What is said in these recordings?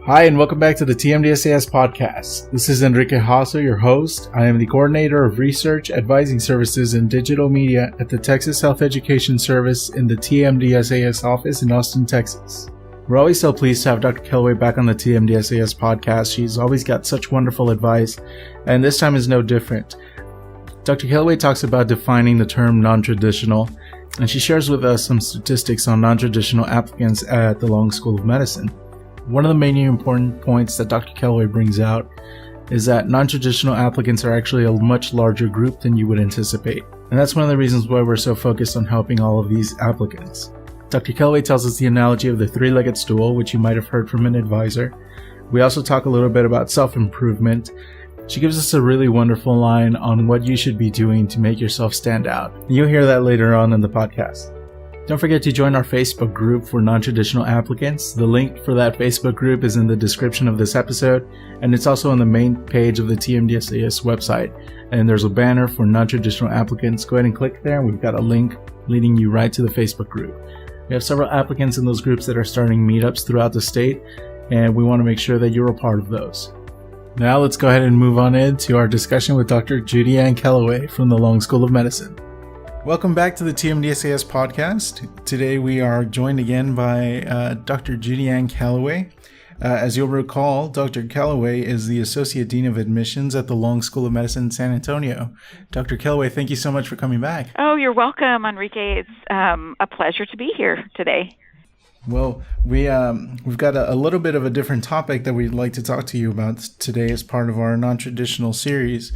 Hi, and welcome back to the TMDSAS podcast. This is Enrique Hasso, your host. I am the coordinator of research, advising services, and digital media at the Texas Health Education Service in the TMDSAS office in Austin, Texas. We're always so pleased to have Dr. Kellaway back on the TMDSAS podcast. She's always got such wonderful advice, and this time is no different. Dr. Kellaway talks about defining the term non-traditional, and she shares with us some statistics on non-traditional applicants at the Long School of Medicine. One of the main important points that Dr. Kellaway brings out is that non-traditional applicants are actually a much larger group than you would anticipate. And that's one of the reasons why we're so focused on helping all of these applicants. Dr. Kellaway tells us the analogy of the three-legged stool, which you might have heard from an advisor. We also talk a little bit about self-improvement. She gives us a really wonderful line on what you should be doing to make yourself stand out. You'll hear that later on in the podcast. Don't forget to join our Facebook group for non-traditional applicants. The link for that Facebook group is in the description of this episode, and it's also on the main page of the TMDSAS website. And there's a banner for non-traditional applicants. Go ahead and click there, and we've got a link leading you right to the Facebook group. We have several applicants in those groups that are starting meetups throughout the state, and we want to make sure that you're a part of those. Now let's go ahead and move on into our discussion with Dr. Judianne Kellaway from the Long School of Medicine. Welcome back to the TMDSAS podcast. Today we are joined again by Dr. Judianne Kellaway. As you'll recall, Dr. Kellaway is the Associate Dean of Admissions at the Long School of Medicine in San Antonio. Dr. Kellaway, thank you so much for coming back. Oh, you're welcome, Enrique. It's a pleasure to be here today. Well, we've got a little bit of a different topic that we'd like to talk to you about today as part of our non-traditional series.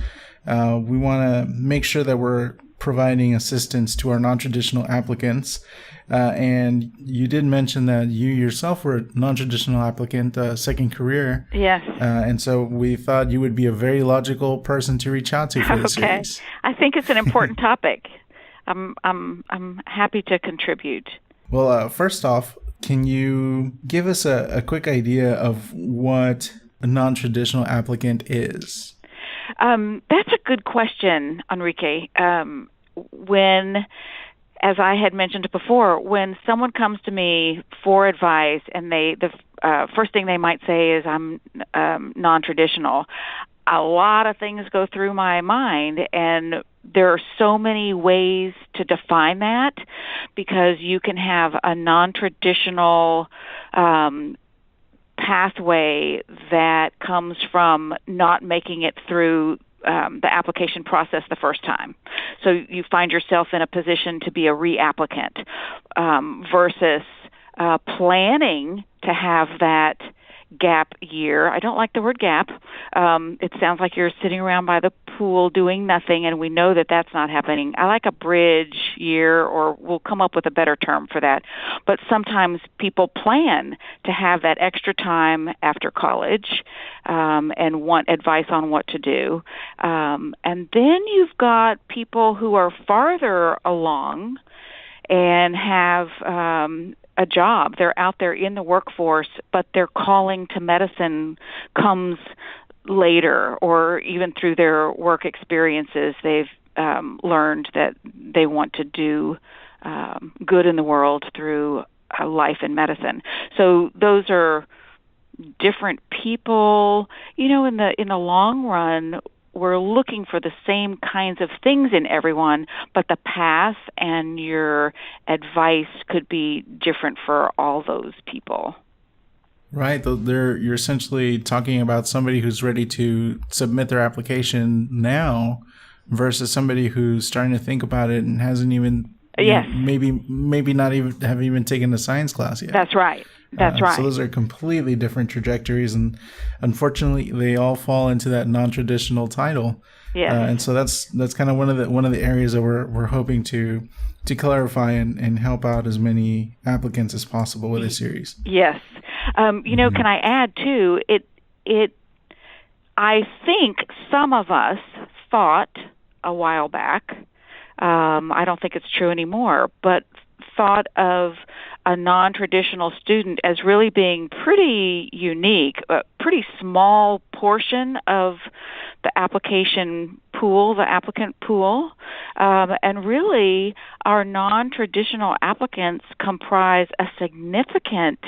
We want to make sure that we're providing assistance to our non-traditional applicants. And you did mention that you yourself were a non-traditional applicant, second career. Yes. And so we thought you would be a very logical person to reach out to for this series. I think it's an important topic. I'm happy to contribute. Well, first off, can you give us a quick idea of what a non-traditional applicant is? That's a good question, Enrique. As I had mentioned before, when someone comes to me for advice and the first thing they might say is I'm non-traditional, a lot of things go through my mind, and there are so many ways to define that because you can have a non-traditional pathway that comes from not making it through the application process the first time. So you find yourself in a position to be a reapplicant versus planning to have that gap year. I don't like the word gap. It sounds like you're sitting around by the pool doing nothing, and we know that that's not happening. I like a bridge year, or we'll come up with a better term for that. But sometimes people plan to have that extra time after college and want advice on what to do. And then you've got people who are farther along and have a job. They're out there in the workforce, but their calling to medicine comes later, or even through their work experiences, they've learned that they want to do good in the world through life in medicine. So those are different people. You know, in the long run, we're looking for the same kinds of things in everyone, but the path and your advice could be different for all those people. Right. You're essentially talking about somebody who's ready to submit their application now versus somebody who's starting to think about it and hasn't even, yes, maybe not even have even taken a science class yet. That's right. That's right. So those are completely different trajectories, and unfortunately, they all fall into that non-traditional title. Yes. And so that's kind of one of the areas that we're hoping to clarify and help out as many applicants as possible with this series. Yes. Can I add too? I think some of us thought a while back. I don't think it's true anymore, but thought of a non-traditional student as really being pretty unique, a pretty small portion of the application pool, the applicant pool. And really, our non-traditional applicants comprise a significant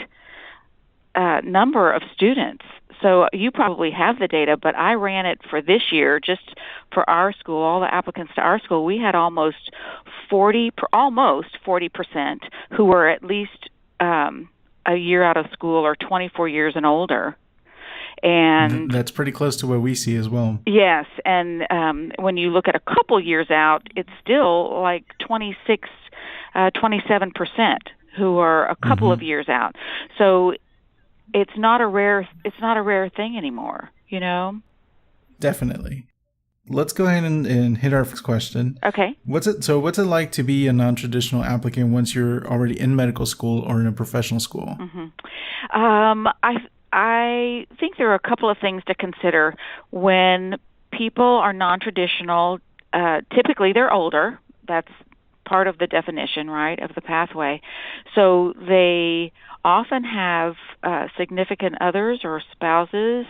number of students. So you probably have the data, but I ran it for this year, just for our school, all the applicants to our school. We had almost 40% who were at least a year out of school or 24 years and older. And that's pretty close to what we see as well. Yes, and when you look at a couple years out, it's still like 27% who are a couple of years out. So it's not a rare thing anymore, you know? Definitely. Let's go ahead and hit our first question. Okay. What's it like to be a non-traditional applicant once you're already in medical school or in a professional school? I think there are a couple of things to consider. When people are non-traditional, typically they're older. That's part of the definition, right, of the pathway. So they often have significant others or spouses,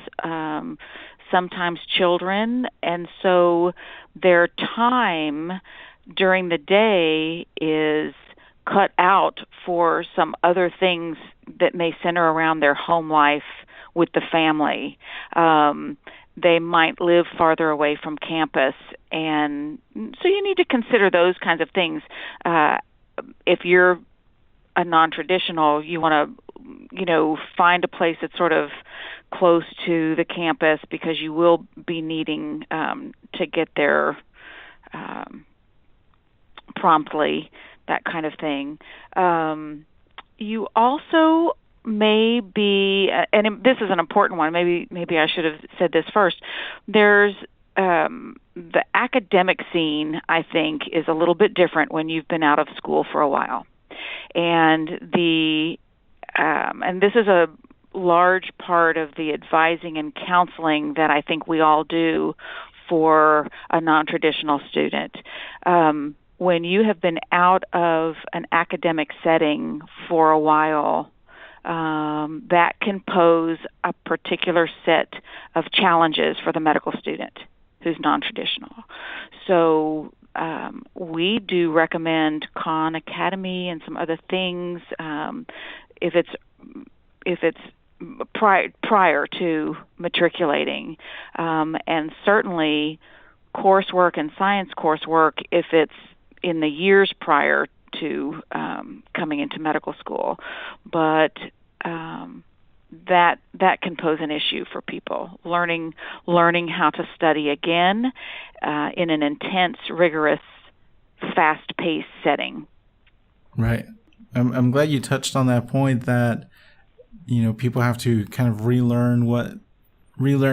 sometimes children, and so their time during the day is cut out for some other things that may center around their home life with the family. They might live farther away from campus, and so you need to consider those kinds of things. If you're a non-traditional, you want to, find a place that's sort of close to the campus because you will be needing to get there promptly, that kind of thing. You also may be, and this is an important one, maybe I should have said this first, there's the academic scene, I think, is a little bit different when you've been out of school for a while. And and this is a large part of the advising and counseling that I think we all do for a non-traditional student. When you have been out of an academic setting for a while, that can pose a particular set of challenges for the medical student who's non-traditional. So we do recommend Khan Academy and some other things if it's prior to matriculating, and certainly coursework and science coursework if it's in the years prior to coming into medical school. But that can pose an issue for people, learning how to study again in an intense, rigorous, fast-paced setting. Right. I'm glad you touched on that point that, people have to kind of relearn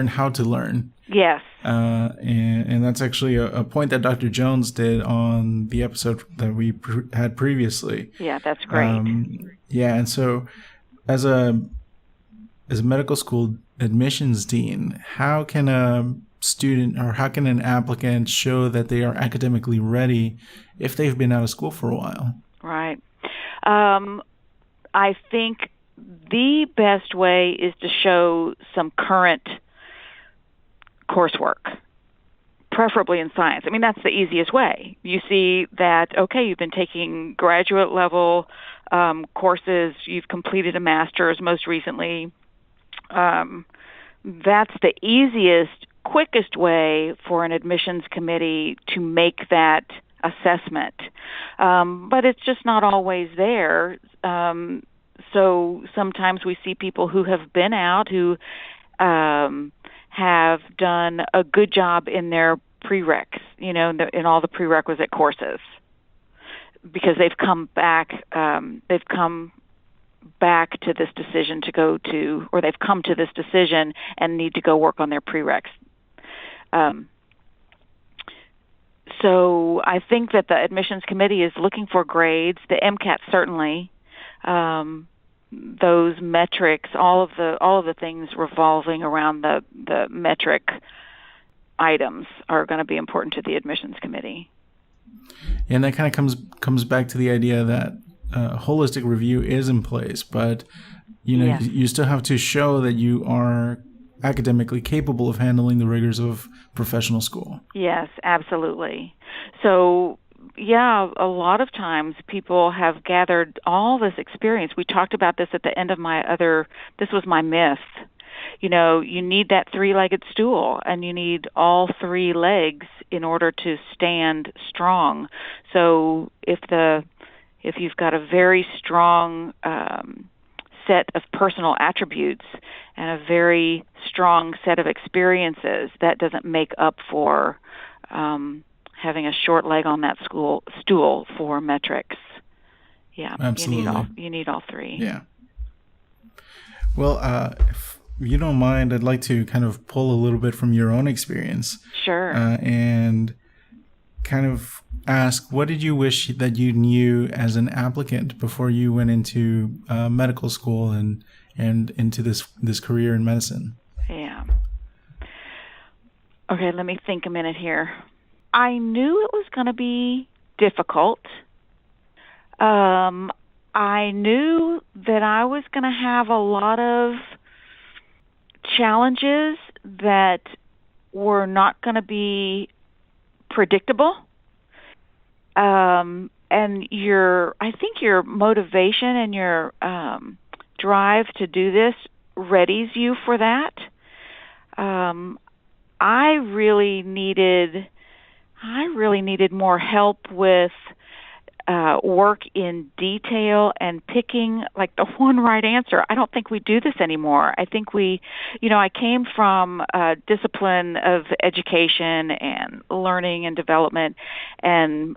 how to learn. Yes. And that's actually a point that Dr. Jones did on the episode that we had previously. Yeah, that's great. And so as a medical school admissions dean, how can a student or how can an applicant show that they are academically ready if they've been out of school for a while? Right. I think the best way is to show some current coursework, preferably in science. I mean, that's the easiest way. You see that, okay, you've been taking graduate level courses, you've completed a master's most recently. That's the easiest, quickest way for an admissions committee to make that assessment. But it's just not always there. So sometimes we see people who have been out who have done a good job in their prereqs, in all the prerequisite courses, because they've come back to this decision to go to, or they've come to this decision and need to go work on their prereqs. So I think that the admissions committee is looking for grades. The MCAT certainly, those metrics, all of the things revolving around the metric items are going to be important to the admissions committee. And that kind of comes back to the idea that holistic review is in place, but you still have to show that you are academically capable of handling the rigors of professional school. Yes, absolutely. So a lot of times people have gathered all this experience. We talked about this at the end of this was my myth. You need that three-legged stool, and you need all three legs in order to stand strong. So if you've got a very strong set of personal attributes and a very strong set of experiences, that doesn't make up for having a short leg on that stool for metrics. Yeah, absolutely. You need all three. Yeah. Well, if you don't mind, I'd like to kind of pull a little bit from your own experience. Sure. And kind of ask, what did you wish that you knew as an applicant before you went into medical school and into this career in medicine? Yeah. Okay, let me think a minute here. I knew it was going to be difficult. I knew that I was going to have a lot of challenges that were not going to be predictable. And I think your motivation and your drive to do this readies you for that. I really needed more help with work in detail and picking like the one right answer. I don't think we do this anymore. I think I came from a discipline of education and learning and development and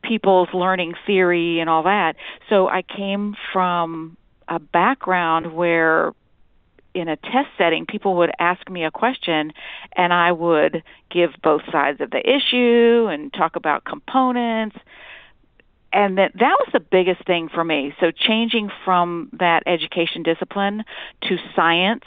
people's learning theory and all that. So I came from a background where in a test setting, people would ask me a question and I would give both sides of the issue and talk about components. And that was the biggest thing for me. So changing from that education discipline to science,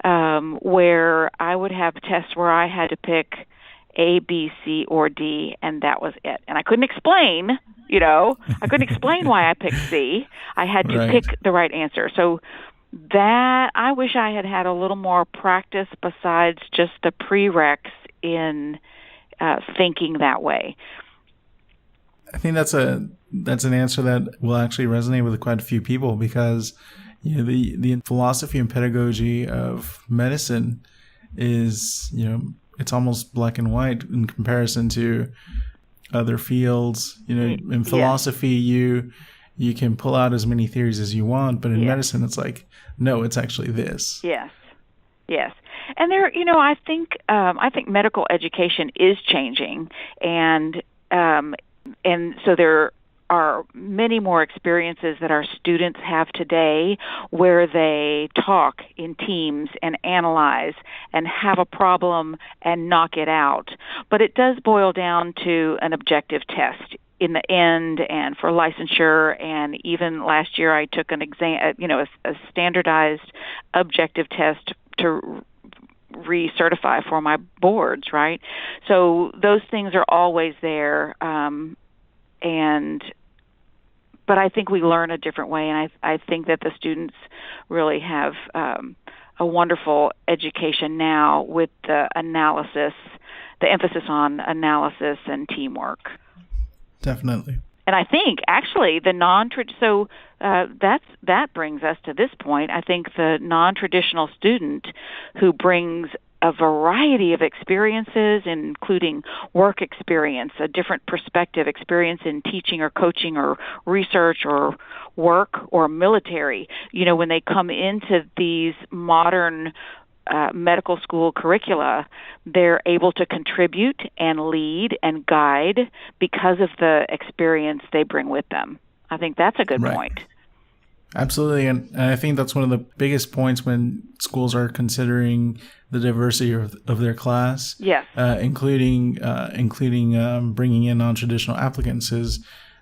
where I would have tests where I had to pick A, B, C, or D, and that was it. And I couldn't explain, why I picked C. I had to pick the right answer. So that I wish I had a little more practice besides just the prereqs in thinking that way. I think that's an answer that will actually resonate with quite a few people because the philosophy and pedagogy of medicine is it's almost black and white in comparison to other fields. In philosophy you can pull out as many theories as you want, but in medicine it's like no, it's actually this. Yes. And there, I think medical education is changing, and so there are many more experiences that our students have today where they talk in teams and analyze and have a problem and knock it out. But it does boil down to an objective test in the end and for licensure. And even last year I took an exam, a standardized objective test to recertify for my boards, right? So those things are always there. But I think we learn a different way, and I think that the students really have a wonderful education now with the emphasis on analysis and teamwork. Definitely. And I think actually that brings us to this point. I think the non-traditional student who brings a variety of experiences, including work experience, a different perspective, experience in teaching or coaching or research or work or military. When they come into these modern medical school curricula, they're able to contribute and lead and guide because of the experience they bring with them. I think that's a good point. Absolutely, and I think that's one of the biggest points when schools are considering the diversity of their class. Yes, including bringing in non-traditional applicants is,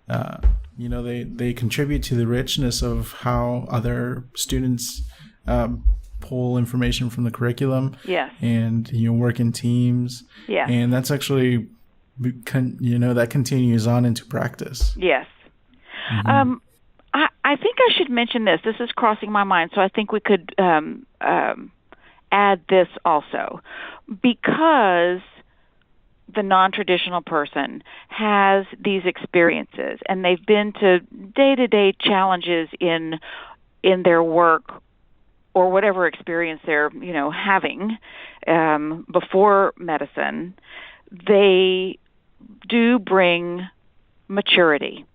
they contribute to the richness of how other students pull information from the curriculum. Yes, and work in teams. Yes, and that's actually that continues on into practice. Yes. Mm-hmm. I think I should mention this. This is crossing my mind, so I think we could add this also. Because the non-traditional person has these experiences and they've been to day-to-day challenges in their work or whatever experience they're, having before medicine, they do bring maturity.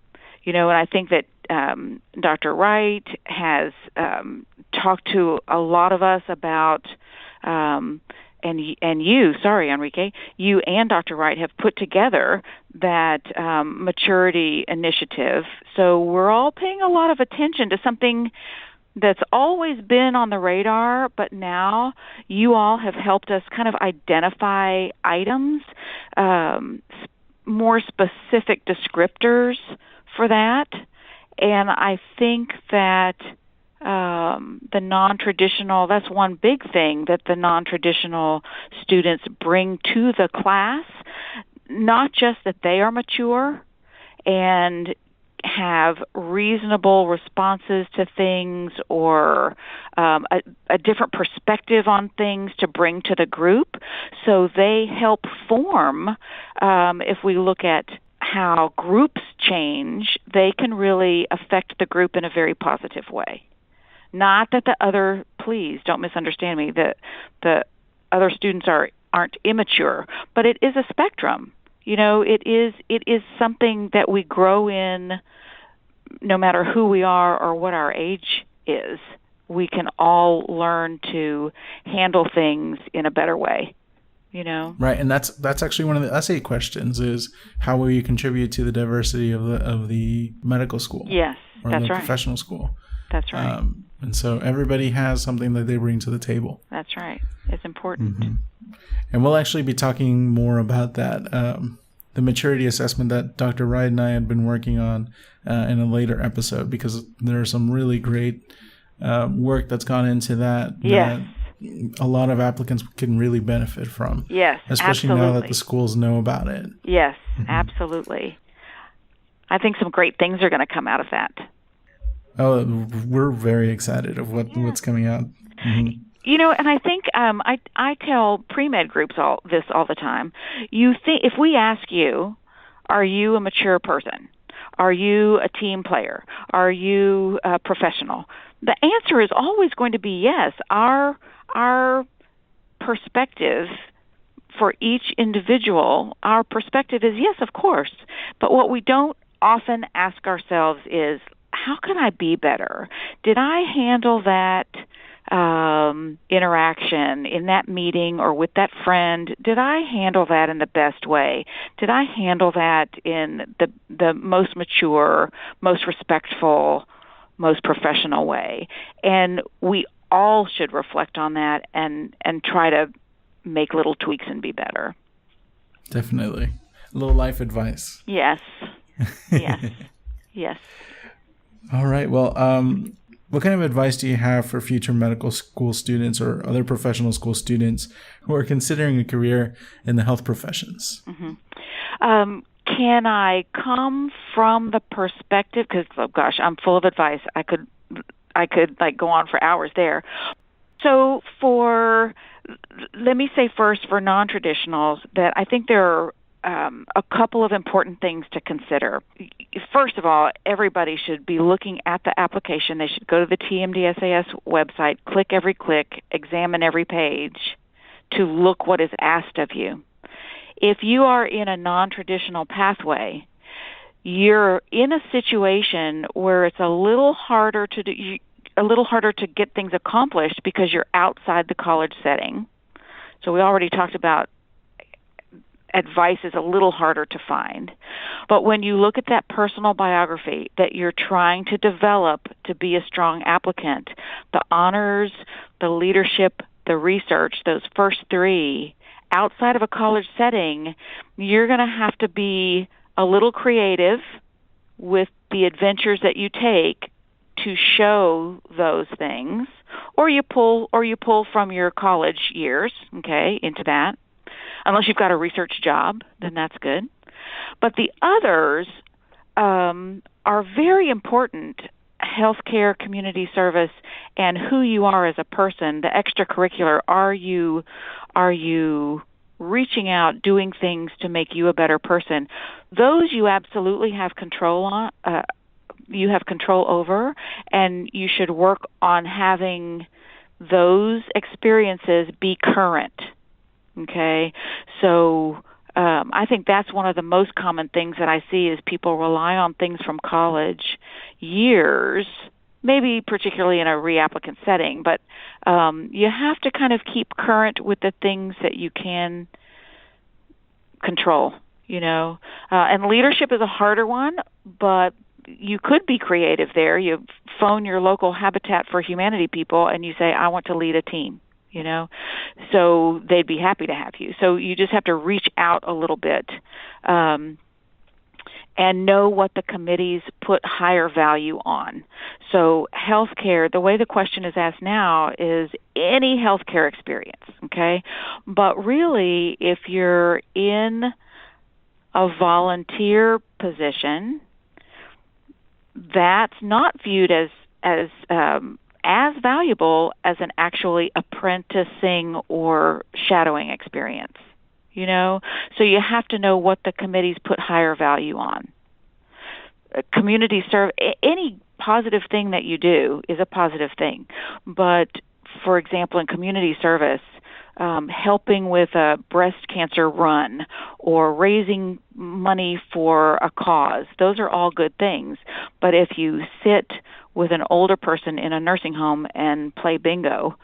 And I think that Dr. Wright has talked to a lot of us about, Enrique, you and Dr. Wright have put together that maturity initiative. So we're all paying a lot of attention to something that's always been on the radar, but now you all have helped us kind of identify items, more specific descriptors for that. And I think that the non-traditional, that's one big thing that the non-traditional students bring to the class, not just that they are mature and have reasonable responses to things or a different perspective on things to bring to the group. So they help form, if we look at how groups change, they can really affect the group in a very positive way. Not that please don't misunderstand me, the other students aren't immature, but it is a spectrum. It is something that we grow in no matter who we are or what our age is. We can all learn to handle things in a better way. Right, and that's actually one of the essay questions: is how will you contribute to the diversity of the medical school? Yes, or that's the right. Professional school. That's right. And so everybody has something that they bring to the table. That's right. It's important. Mm-hmm. And we'll actually be talking more about that, the maturity assessment that Dr. Wright and I had been working on in a later episode, because there are some really great work that's gone into that. Yes. That a lot of applicants can really benefit from. Yes, especially absolutely. now that the schools know about it. Yes, absolutely. I think some great things are going to come out of that. Oh, we're very excited of what's coming out. Mm-hmm. And I think I tell pre-med groups all the time. If we ask you, are you a mature person? Are you a team player? Are you a professional? The answer is always going to be yes. Our perspective for each individual, our perspective is yes, of course. But what we don't often ask ourselves is, how can I be better? Did I handle that interaction in that meeting or with that friend? Did I handle that in the best way? Did I handle that in the most mature, most respectful, most professional way? And we all should reflect on that and try to make little tweaks and be better. Definitely. A little life advice. Yes. Yes. Yes. All right. Well, what kind of advice do you have for future medical school students or other professional school students who are considering a career in the health professions? Mm-hmm. Can I come from the perspective, because, oh gosh, I'm full of advice. I could go on for hours there. So let me say first for non-traditionals that I think there are a couple of important things to consider. First of all, everybody should be looking at the application. They should go to the TMDSAS website, click every click, examine every page to look what is asked of you. If you are in a non-traditional pathway, you're in a situation where it's a little harder to get things accomplished because you're outside the college setting. So we already talked about advice is a little harder to find. But when you look at that personal biography that you're trying to develop to be a strong applicant, the honors, the leadership, the research, those first three, outside of a college setting, you're going to have to be a little creative with the adventures that you take to show those things, or you pull from your college years, okay, into that. Unless you've got a research job, then that's good. But the others are very important: healthcare, community service, and who you are as a person. The extracurricular: are you reaching out, doing things to make you a better person. Those you absolutely have control on. You have control over, and you should work on having those experiences be current. Okay, so I think that's one of the most common things that I see is people rely on things from college years, maybe particularly in a reapplicant setting, but you have to kind of keep current with the things that you can control, and leadership is a harder one, but you could be creative there. You phone your local Habitat for Humanity people and you say, I want to lead a team, so they'd be happy to have you. So you just have to reach out a little bit and know what the committees put higher value on. So healthcare, the way the question is asked now is any healthcare experience, okay? But really, if you're in a volunteer position, that's not viewed as valuable as an actually apprenticing or shadowing experience, So you have to know what the committees put higher value on. Community any positive thing that you do is a positive thing. But, for example, in community service, helping with a breast cancer run or raising money for a cause. Those are all good things. But if you sit with an older person in a nursing home and play bingo,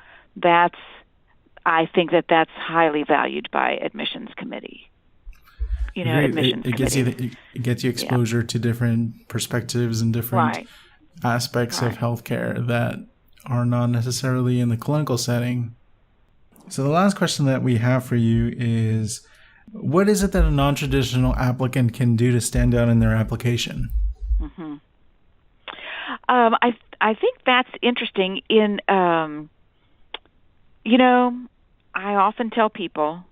I think that's highly valued by admissions committee. It gets you exposure to different perspectives and different aspects of healthcare that are not necessarily in the clinical setting. So the last question that we have for you is, what is it that a non-traditional applicant can do to stand out in their application? Mm-hmm. I think that's interesting. I often tell people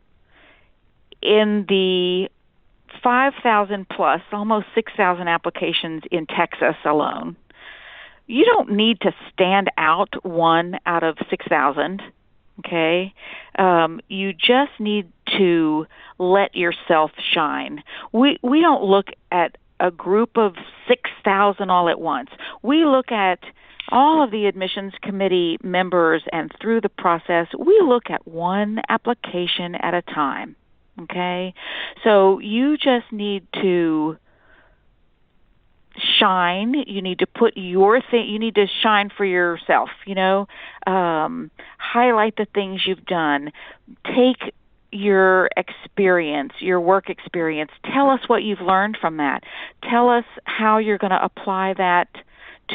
in the 5,000 plus, almost 6,000 applications in Texas alone, you don't need to stand out one out of 6,000. Okay, you just need to let yourself shine. We don't look at a group of 6,000 all at once. We look at all of the admissions committee members, and through the process, we look at one application at a time. Okay, so you just need to shine. You need to put your thing. You need to shine for yourself. Highlight the things you've done. Take your experience, your work experience. Tell us what you've learned from that. Tell us how you're going to apply that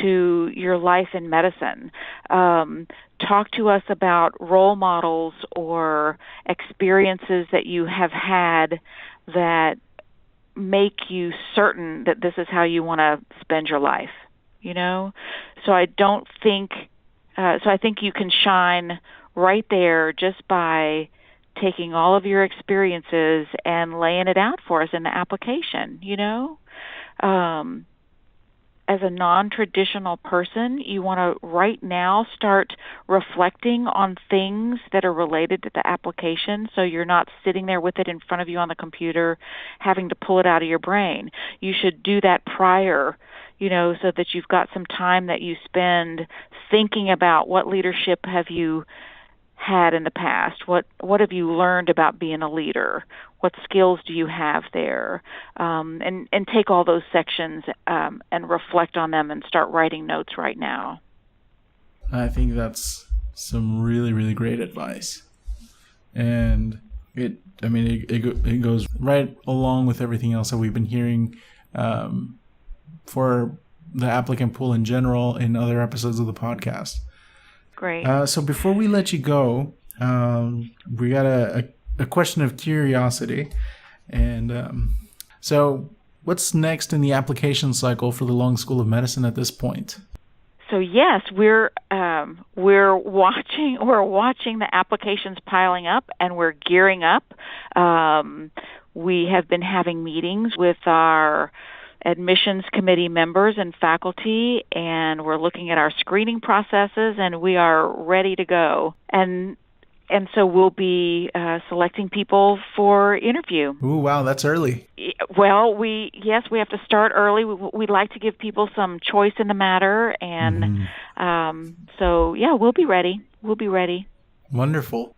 to your life in medicine. Talk to us about role models or experiences that you have had that make you certain that this is how you want to spend your life, So I think you can shine right there just by taking all of your experiences and laying it out for us in the application, As a non-traditional person, you want to right now start reflecting on things that are related to the application, so you're not sitting there with it in front of you on the computer having to pull it out of your brain. You should do that prior, so that you've got some time that you spend thinking about what leadership have you had in the past? What have you learned about being a leader? What skills do you have there? And take all those sections and reflect on them and start writing notes right now. I think that's some really, really great advice. And it goes right along with everything else that we've been hearing for the applicant pool in general in other episodes of the podcast. Great. So before we let you go, we got a question of curiosity. And so what's next in the application cycle for the Long School of Medicine at this point? So yes, we're watching the applications piling up, and we're gearing up. We have been having meetings with our admissions committee members and faculty, and we're looking at our screening processes, and we are ready to go. And And so we'll be selecting people for interview. Ooh, wow, that's early. Well, we have to start early. We'd like to give people some choice in the matter, and we'll be ready. We'll be ready. Wonderful.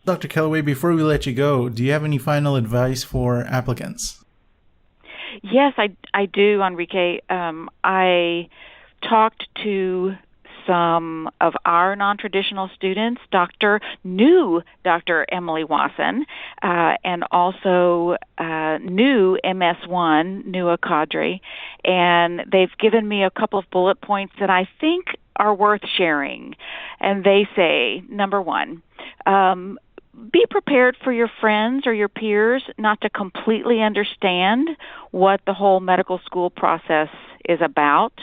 Dr. Kellaway, before we let you go, do you have any final advice for applicants? Yes, I do, Enrique. I talked to some of our non-traditional students, Dr. Emily Wasson, and also new MS1, Nua Kadri, and they've given me a couple of bullet points that I think are worth sharing. And they say, number one, be prepared for your friends or your peers not to completely understand what the whole medical school process is about.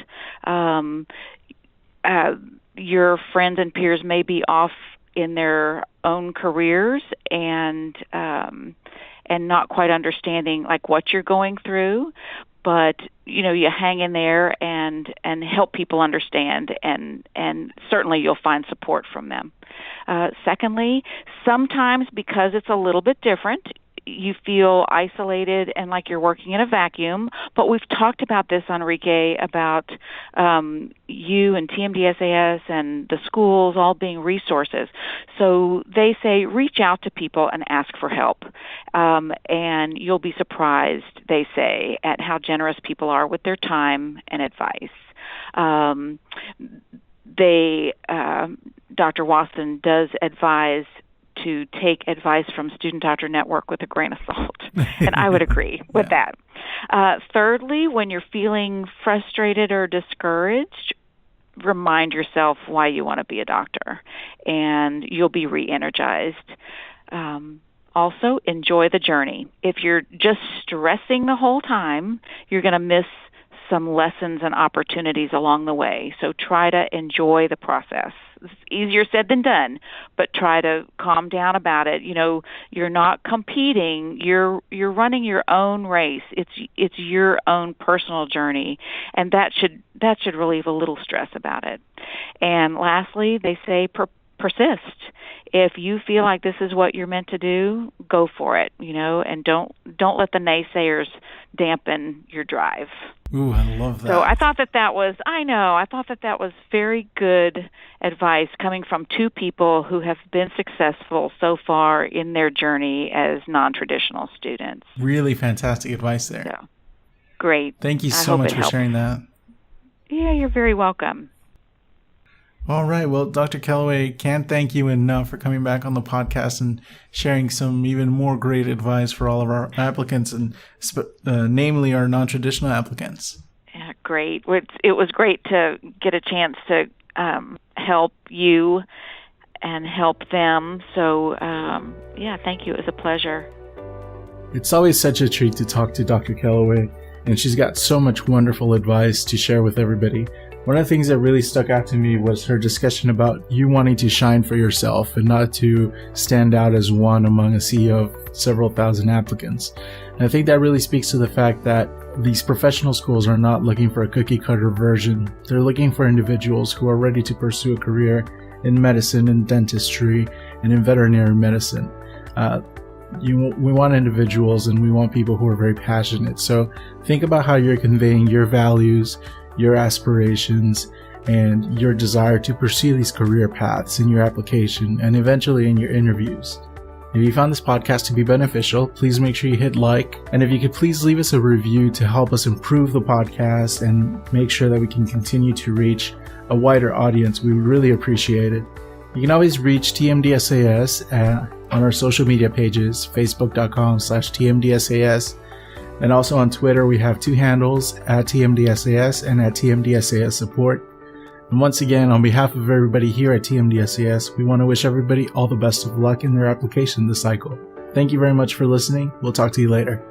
Your friends and peers may be off in their own careers and not quite understanding like what you're going through, but you hang in there and help people understand, and certainly you'll find support from them. Secondly, sometimes because it's a little bit different, you feel isolated and like you're working in a vacuum. But we've talked about this, Enrique, about you and TMDSAS and the schools all being resources. So they say reach out to people and ask for help. And you'll be surprised, they say, at how generous people are with their time and advice. Dr. Wasson does advise to take advice from Student Doctor Network with a grain of salt. And I would agree with that. Thirdly, when you're feeling frustrated or discouraged, remind yourself why you want to be a doctor, and you'll be re-energized. Also, enjoy the journey. If you're just stressing the whole time, you're going to miss some lessons and opportunities along the way. So try to enjoy the process. It's easier said than done, but try to calm down about it. You're not competing. You're running your own race. It's your own personal journey, and that should relieve a little stress about it. And lastly, they say persist. If you feel like this is what you're meant to do, go for it, and don't let the naysayers dampen your drive. Ooh, I love that. So I thought that was very good advice coming from two people who have been successful so far in their journey as non-traditional students. Really fantastic advice there. So, great. Thank you so much for sharing that. Yeah, you're very welcome. All right. Well, Dr. Kellaway, can't thank you enough for coming back on the podcast and sharing some even more great advice for all of our applicants, and namely our non-traditional applicants. Yeah, great. It was great to get a chance to help you and help them. So, thank you. It was a pleasure. It's always such a treat to talk to Dr. Kellaway, and she's got so much wonderful advice to share with everybody. One of the things that really stuck out to me was her discussion about you wanting to shine for yourself and not to stand out as one among a sea of several thousand applicants. And I think that really speaks to the fact that these professional schools are not looking for a cookie cutter version. They're looking for individuals who are ready to pursue a career in medicine, in dentistry, and in veterinary medicine. We want individuals, and we want people who are very passionate. So think about how you're conveying your values, your aspirations, and your desire to pursue these career paths in your application and eventually in your interviews. If you found this podcast to be beneficial, please make sure you hit like, and if you could please leave us a review to help us improve the podcast and make sure that we can continue to reach a wider audience, we would really appreciate it. You can always reach TMDSAS on our social media pages, facebook.com/TMDSAS. And also on Twitter, we have two handles, @TMDSAS and @TMDSAS Support. And once again, on behalf of everybody here at TMDSAS, we want to wish everybody all the best of luck in their application this cycle. Thank you very much for listening. We'll talk to you later.